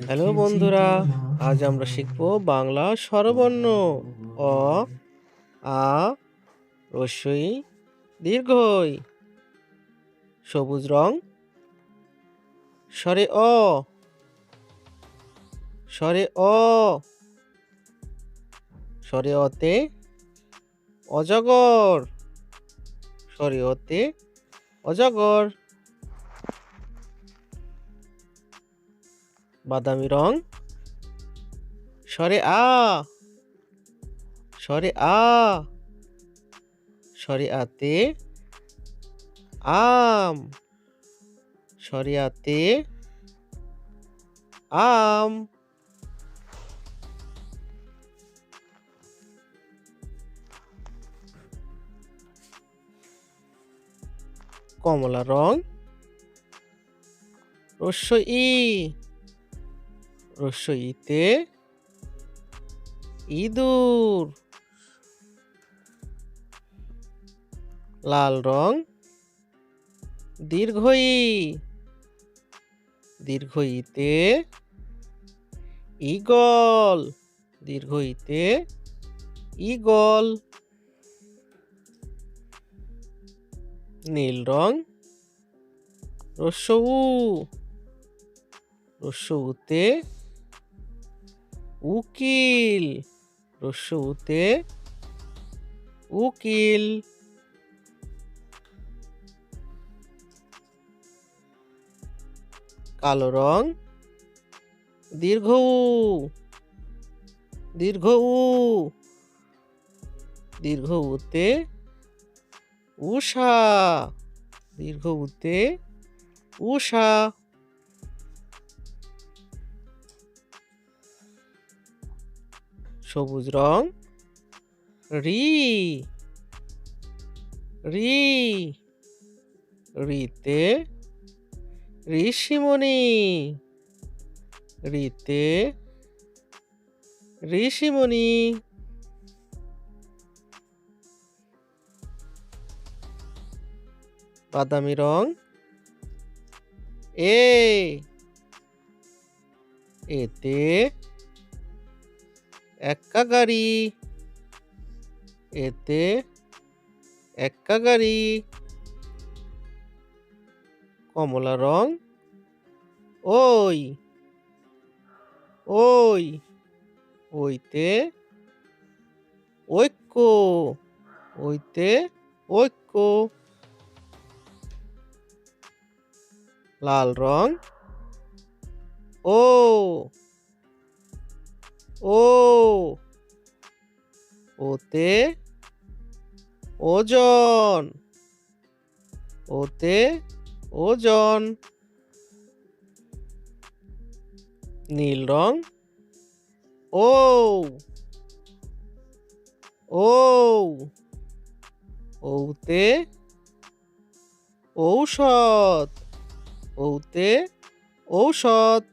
Hello বন্ধুরা, আজ আমরা শিখব বাংলা স্বরবর্ণ। অ, আ, হ্রস্বই, দীর্ঘই। সবুজ রং, স্বরে অ, স্বরে অ, স্বরে অতে অজগর, স্বরে অতে অজগর। বাদামি রং, স্বরে আ, স্বরে আ, স্বরে আতে আম, স্বরে আতে আম। কমলা রং, হ্রস্ব ই, হ্রস্ব ইতে ইঁদুর। লাল রং, দীর্ঘ ই, দীর্ঘ ইতে ঈগল, দীর্ঘ ইতে ঈগল। নীল রং, হ্রস্ব উ, হ্রস্ব উতে উকিল, হ্রস্ব উতে উকিল। কালো রং, দীর্ঘ উ, দীর্ঘ উ, দীর্ঘ উতে উষা, দীর্ঘ উতে উষা। সবুজ রং, রি, রি, রিতে ঋষিমণি, রিতে ঋষিমণি। বাদামি রং, এ, এতে এক্কা গাড়ি, এতে এক্কা গাড়ি। কমলা রং, ওই, ওই, ওইতে ঐক্য, ওইতে ঐক্য। লাল রং, ও, ও, ওতে ওজন, ওতে ওজন। নীল রং, ও, ও, ওতে ঔষধ, ওতে ঔষধ।